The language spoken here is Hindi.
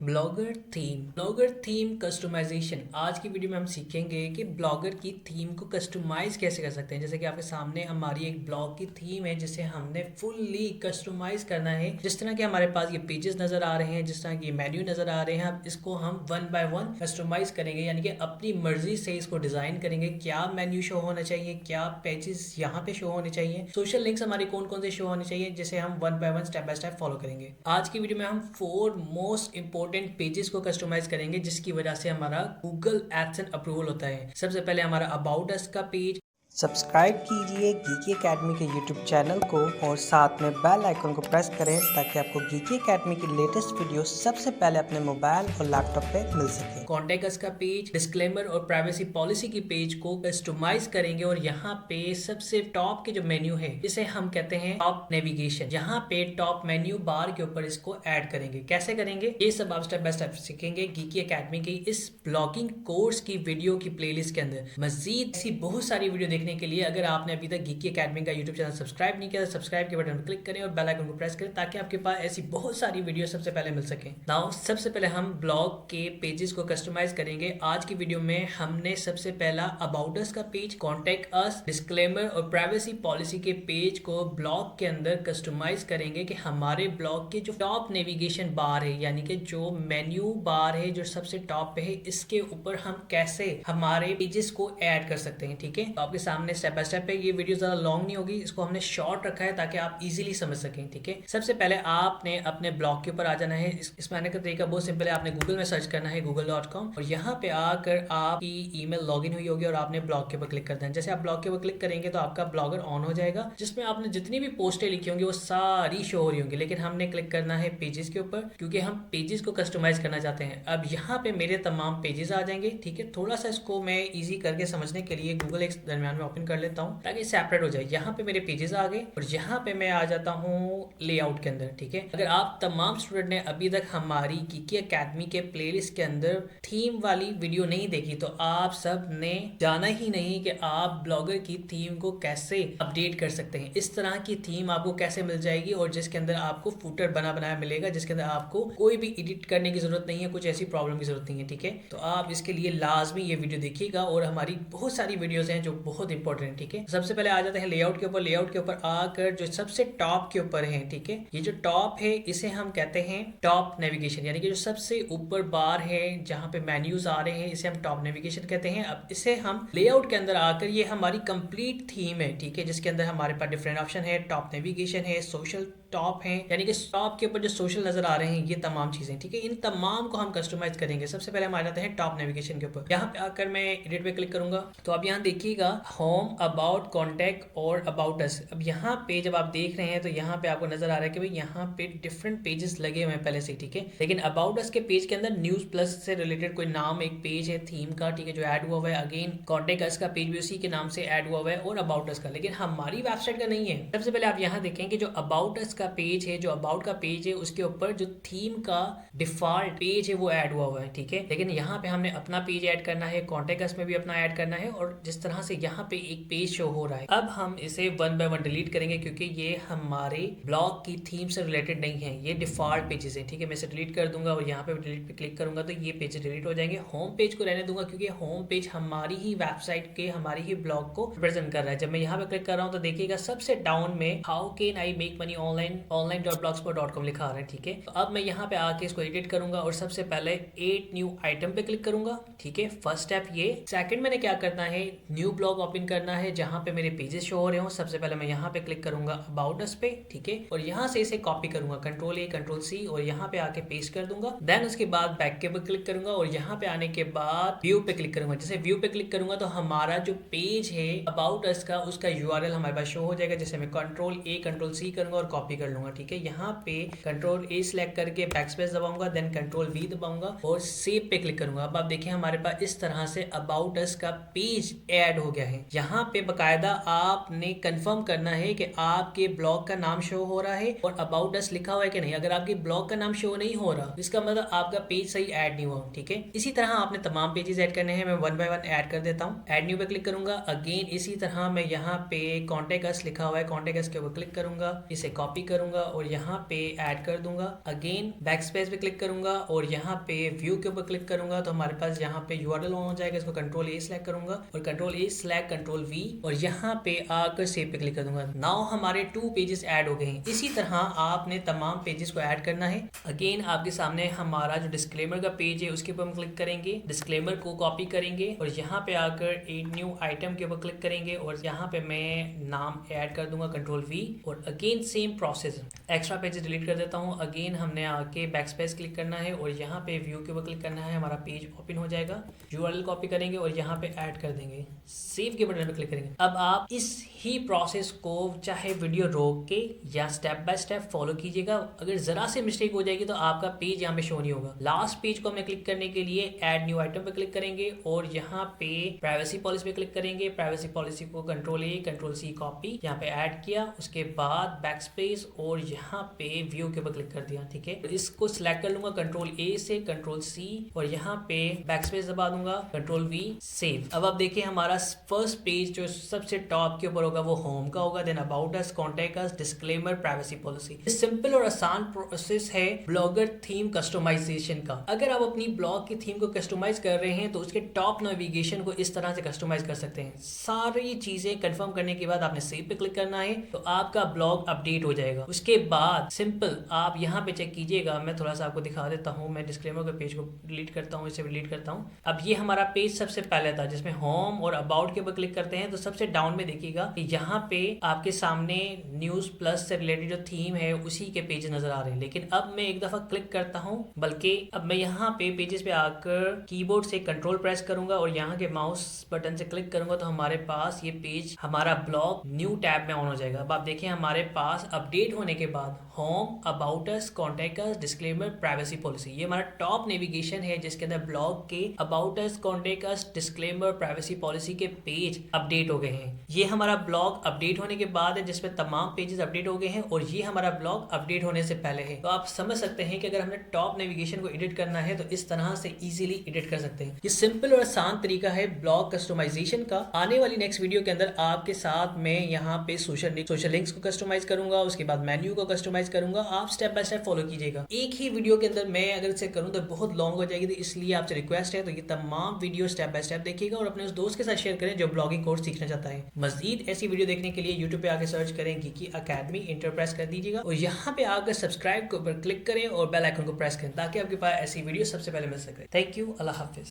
Blogger theme customization. आज की वीडियो में हम सीखेंगे कि ब्लॉगर की थीम को कस्टमाइज कैसे कर सकते हैं। जैसे कि आपके सामने हमारी एक ब्लॉग की थीम है जिसे हमने फुल्ली कस्टमाइज करना है। जिस तरह के हमारे पास ये पेजेस नजर आ रहे हैं, जिस तरह के ये मेन्यू नजर आ रहे हैं, अब इसको हम वन बाय वन कस्टमाइज करेंगे, यानी कि अपनी मर्जी से इसको डिजाइन करेंगे। क्या मेन्यू शो होना चाहिए, क्या पेजेस यहाँ पे शो होने चाहिए, सोशल लिंक्स हमारे कौन कौन से शो होने चाहिए, जिसे हम one by one step by step follow करेंगे। आज की वीडियो में हम 4 मोस्ट इंपोर्टेंट पेजेस को कस्टमाइज करेंगे जिसकी वजह से हमारा गूगल एडसेंस अप्रूवल होता है। सबसे पहले हमारा अबाउट अस का पेज। सब्सक्राइब कीजिए गीकी एकेडमी के यूट्यूब चैनल को और साथ में बेल आइकन को प्रेस करें ताकि आपको गीकी एकेडमी की लेटेस्ट वीडियो सबसे पहले अपने मोबाइल और लैपटॉप पे मिल सके। कॉन्टेक्ट अस का पेज, डिस्क्लेमर और प्राइवेसी पॉलिसी की पेज को कस्टमाइज करेंगे और यहाँ पे सबसे टॉप के जो मेन्यू है इसे हम कहते हैं टॉप नेविगेशन। यहाँ पे टॉप मेन्यू बार के ऊपर इसको ऐड करेंगे। कैसे करेंगे ये सब आप स्टेप बाय स्टेप सीखेंगे गीकी एकेडमी की इस ब्लॉगिंग कोर्स की वीडियो की प्लेलिस्ट के अंदर। मजीद ऐसी बहुत सारी वीडियो देखने के लिए अगर आपने अभी तक गीकी एकेडमी का यूट्यूब चैनल सब्सक्राइब नहीं किया तो सब्सक्राइब के बटन पर क्लिक करें और बेल आइकन को प्रेस करें ताकि आपके पास ऐसी बहुत सारी वीडियो सबसे पहले मिल सके। नाउ सबसे पहले हम ब्लॉग के पेजेस को कस्टमाइज करेंगे। आज की वीडियो में हमने सबसे पहला अबाउट अस का पेज, कॉन्टेक्ट अस, डिस्क्लेमर और प्राइवेसी पॉलिसी के पेज को ब्लॉग के अंदर कस्टमाइज करेंगे कि हमारे ब्लॉग के जो टॉप नेविगेशन बार है, यानी कि जो मेन्यू बार है जो सबसे टॉप पे है, इसके ऊपर हम कैसे हमारे पेजेस को ऐड कर सकते हैं। ठीक है, तो आपके सामने स्टेप बाय स्टेप है। ये वीडियो ज्यादा लॉन्ग नहीं होगी, इसको हमने शॉर्ट रखा है ताकि आप इजीली समझ सकें। ठीक है, सबसे पहले आपने अपने ब्लॉग के ऊपर आ जाना है। इसमें आने का तरीका बहुत सिंपल है। आपने गूगल में सर्च करना है google.com और यहाँ पे आकर आपकी ईमेल लॉगिन हुई होगी और आपने ब्लॉग के ऊपर क्लिक कर देना है। जैसे आप ब्लॉग के ऊपर क्लिक करेंगे तो आपका ब्लॉगर ऑन हो जाएगा जिसमें आपने जितनी भी पोस्टें लिखी होंगी वो सारी शो हो रही होंगी। लेकिन हमने क्लिक करना है पेजेस के ऊपर क्योंकि हम पेजेस को कस्टमाइज करना चाहते हैं। अब यहाँ पे मेरे तमाम पेजेस आ जाएंगे। ठीक है, थोड़ा सा इसको मैं ईजी करके समझने के लिए गूगल एक दरमियान में ओपन कर लेता हूँ ताकि सेपरेट हो जाए। यहाँ पे मेरे पेजेस आ गए और यहाँ पे मैं आ जाता हूँ लेआउट के अंदर। ठीक है, अगर आप तमाम स्टूडेंट ने अभी तक हमारी गीकी एकेडमी के प्लेलिस्ट के अंदर थीम वाली वीडियो नहीं देखी तो आप सब ने जाना ही नहीं कि आप ब्लॉगर की थीम को कैसे अपडेट कर सकते हैं। इस तरह की थीम आपको कैसे मिल जाएगी और जिसके अंदर आपको फूटर बना बनाया मिलेगा, जिसके अंदर आपको कोई भी एडिट करने की जरूरत नहीं है, कुछ ऐसी प्रॉब्लम की जरूरत नहीं है। ठीक है, तो आप इसके लिए लाजमी ये वीडियो देखिएगा और हमारी बहुत सारी वीडियोस हैं जो बहुत इंपॉर्टेंट है। ठीक है, सबसे पहले आ जाते हैं लेआउट के ऊपर। लेआउट के ऊपर आकर जो सबसे टॉप के ऊपर है, ठीक है, ये जो टॉप है इसे हम कहते हैं टॉप नेविगेशन, यानी कि जो सबसे ऊपर बार है जहां पे मेन्यूज आ रहे हैं इसे हम टॉप नेविगेशन कहते हैं। अब इसे हम लेआउट के अंदर आकर, ये हमारी कंप्लीट थीम है, ठीक है, जिसके अंदर हमारे पास डिफरेंट ऑप्शन है, टॉप नेविगेशन है, सोशल टॉप है, यानी कि टॉप के ऊपर जो सोशल नजर आ रहे हैं ये तमाम चीजें। ठीक है, इन तमाम को हम कस्टमाइज करेंगे। सबसे पहले हम आ जाते हैं टॉप नेविगेशन के ऊपर। यहाँ पे आकर मैं एडिट पे क्लिक करूंगा तो अब यहाँ देखिएगा होम, अबाउट, कॉन्टेक्ट और अबाउट अस। अब यहाँ पे जब आप देख रहे हैं तो यहाँ पे आपको नजर आ रहा है कि भाई यहाँ पे डिफरेंट पेजेस लगे हुए हैं पहले से। ठीक है, लेकिन अबाउट अस के पेज के अंदर न्यूज प्लस से रिलेटेड कोई नाम एक पेज है थीम का, ठीक है, जो ऐड हुआ हुआ है। अगेन कॉन्टेक्ट अस का पेज भी उसी के नाम से ऐड हुआ हुआ है और अबाउट अस का, लेकिन हमारी वेबसाइट का नहीं है। सबसे पहले आप यहाँ देखें कि जो अबाउट अस का पेज है, जो अबाउट का पेज है, उसके ऊपर जो थीम का डिफॉल्ट पेज है वो ऐड हुआ हुआ है। ठीक है, लेकिन यहाँ पे हमने अपना पेज ऐड करना है, कॉन्टेक्ट अस में भी अपना ऐड करना है और जिस तरह से यहाँ पे एक पेज शो हो रहा है। अब हम इसे वन बाय वन डिलीट करेंगे क्योंकि ये हमारे ब्लॉग की थीम से रिलेटेड नहीं है, ये डिफॉल्ट पेजेस है। ठीक है, मैं इसे डिलीट कर दूंगा और यहाँ पे डिलीट पे क्लिक करूंगा तो ये पेज डिलीट हो जाएंगे। होम पेज को रहने दूंगा क्योंकि होम पेज हमारी ही वेबसाइट के, हमारी ही ब्लॉग को रिप्रेजेंट कर रहा है। जब मैं यहाँ पे क्लिक कर रहा हूँ तो देखिएगा सबसे डाउन में how can I make money online.blogspot.com लिखा आ रहा है। ठीक है, तो अब मैं यहाँ पे आके इसको एडिट करूंगा और सबसे पहले 8 न्यू आइटम पे क्लिक करूंगा। ठीक है, फर्स्ट स्टेप ये। सेकंड मैंने क्या करना है, न्यू ब्लॉग ओपन करना है जहां पे मेरे पेजेस शो हो रहे हो। सबसे पहले मैं यहाँ पे क्लिक करूंगा अबाउट अस पे, ठीक है, और यहाँ से इसे कॉपी करूंगा Ctrl+A Ctrl+C और यहाँ पे आके पेस्ट कर दूंगा। देन उसके बाद बैक के ऊपर क्लिक करूंगा और यहाँ पे आने के बाद व्यू पे क्लिक करूंगा। जैसे व्यू पे क्लिक करूंगा तो हमारा जो पेज है अबाउट अस का, उसका URL हमारे पास शो हो जाएगा। जैसे मैं Ctrl+A Ctrl+C करूंगा और कॉपी कर लूंगा। ठीक है, यहाँ पे Ctrl+A सिलेक्ट करके बैकस्पेस दबाऊंगा, देन Ctrl+V दबाऊंगा और सेव पे क्लिक करूंगा। अब आप देखिए हमारे पास इस तरह से अबाउट अस का पेज ऐड हो गया है। यहाँ पे बकायदा आपने कंफर्म करना है कि आपके ब्लॉग का नाम शो हो रहा है और अबाउट अस लिखा हुआ है कि नहीं। अगर आपके ब्लॉग का नाम शो नहीं हो रहा इसका मतलब आपका पेज सही ऐड नहीं हुआ। ठीक है, इसी तरह आपने तमाम पेजेस ऐड करने हैं। मैं वन बाय वन ऐड कर देता हूँ। ऐड न्यू पे क्लिक करूंगा। अगेन इसी तरह मैं यहाँ पे कॉन्टेक्ट अस लिखा हुआ है, कॉन्टेक्ट अस के ऊपर क्लिक करूंगा, इसे कॉपी करूंगा और यहाँ पे ऐड कर दूंगा। अगेन बैक स्पेस पे क्लिक करूंगा और यहाँ पे व्यू के ऊपर क्लिक करूंगा तो हमारे पास यहाँ पे URL ऑन हो जाएगा। इसको कंट्रोल A सेलेक्ट करूंगा और control A select control V और यहाँ पे आकर सेव पे क्लिक कर दूंगा। नाउ हमारे 2 पेजेस ऐड हो गए हैं। इसी तरह आपने तमाम पेजेस को ऐड करना है। अगेन आपके सामने हमारा जो डिस्क्लेमर का पेज है उसके ऊपर हम क्लिक करेंगे, डिस्क्लेमर को कॉपी करेंगे और यहाँ पे आकर एड न्यू आइटम के ऊपर क्लिक करेंगे और यहाँ पे मैं नाम ऐड कर दूंगा कंट्रोल V और again same process. Extra pages delete कर देता हूँ। अगेन हमने आके बैक स्पेस क्लिक करना है और यहाँ पे व्यू के ऊपर क्लिक करना है। हमारा पेज ओपन हो जाएगा। URL कॉपी करेंगे और यहाँ पे ऐड कर देंगे। सेव के बटन पे क्लिक करेंगे। अब आप इस ही प्रोसेस को चाहे वीडियो रोक के या स्टेप बाय स्टेप फॉलो कीजिएगा। अगर जरा से मिस्टेक हो जाएगी तो आपका पेज यहाँ पे शो नहीं होगा। लास्ट पेज को हमें क्लिक करने के लिए ऐड न्यू आइटम पे क्लिक करेंगे और यहाँ पे प्राइवेसी पॉलिसी पे क्लिक करेंगे। प्राइवेसी पॉलिसी को control A control C copy यहाँ पे ऐड किया। उसके बाद बैक स्पेस और यहाँ पे व्यू के ऊपर क्लिक कर दिया। ठीक है, तो इसको सिलेक्ट कर लूंगा कंट्रोल A से कंट्रोल C और यहाँ पे बैक स्पेस दबा दूंगा कंट्रोल V सेव। अब आप देखिए हमारा फर्स्ट पेज जो सबसे टॉप के ऊपर होगा वो होम का होगा, then about us, contact us, disclaimer, privacy policy. Simple और आसान प्रोसेस है ब्लॉगर थीम कस्टमाइजेशन का। अगर आप अपनी ब्लॉग की थीम को कस्टमाइज कर रहे हैं तो उसके टॉप नेविगेशन को इस तरह से कस्टमाइज कर सकते हैं। सारी चीजें कंफर्म करने के बाद आपने सेव पे क्लिक करना है तो आपका ब्लॉग अपडेट हो जाएगा। उसके बाद सिंपल आप यहाँ पे चेक कीजिएगा। मैं थोड़ा सा आपको दिखा देता हूँ। मैं डिस्क्लेमर के पेज को डिलीट करता हूँ, इसे डिलीट करता हूँ। अब ये हमारा पेज सबसे पहले था जिसमें होम और अबाउट के ऊपर क्लिक करते हैं तो सबसे डाउन में देखिएगा कि यहाँ पे आपके सामने न्यूज प्लस से रिलेटेड जो थीम है उसी के पेज नजर आ रहे हैं। लेकिन अब मैं एक दफा क्लिक करता हूँ, बल्कि अब मैं यहाँ पे पेजेस पे आकर कीबोर्ड से कंट्रोल प्रेस करूंगा और यहाँ के माउस बटन से क्लिक करूंगा तो हमारे पास ये पेज हमारा ब्लॉग न्यू टैब में ऑन हो जाएगा। अब आप देखिए हमारे पास अपडेट होने के बाद home, about us, contact us, disclaimer, privacy policy, ये हमारा टॉप नेविगेशन है जिसके अंदर ब्लॉग के about us, contact us, disclaimer, privacy policy के पेज अपडेट हो गए हैं। ये हमारा ब्लॉग अपडेट होने के बाद है जिसमें तमाम पेजेस अपडेट हो गए हैं और ये हमारा ब्लॉग अपडेट होने से पहले है। तो आप समझ सकते हैं कि अगर हमने टॉप नेविगेशन को एडिट करना है तो इस तरह से इजीली एडिट कर सकते हैं। ये सिंपल और आसान तरीका है ब्लॉग कस्टमाइजेशन का। आने वाली नेक्स्ट वीडियो के अंदर आपके साथ मैं यहाँ पे सोशल लिंक्स को कस्टमाइज करूंगा, उसके बाद मेन्यू को कस्टमाइज करूंगा। आप स्टेप बाय स्टेप फॉलो कीजिएगा। एक ही वीडियो के अंदर मैं अगर इसे करूं तो बहुत लॉन्ग हो जाएगी, तो इसलिए आपसे रिक्वेस्ट है तो ये तमाम वीडियो स्टेप बाय स्टेप देखिएगा और अपने उस दोस्त के साथ शेयर करें जो ब्लॉगिंग कोर्स सीखना चाहता है। मजीद ऐसी वीडियो देखने के लिए यूट्यूब पे आकर सर्च करें गीकी अकेडमी, इंटर प्रेस कर दीजिएगा और यहाँ पे आकर सब्सक्राइब के ऊपर क्लिक करें और बेल आइकन को प्रेस करें ताकि आपके पास ऐसी वीडियो सबसे पहले मिल सके। Thank you, Allah Hafiz.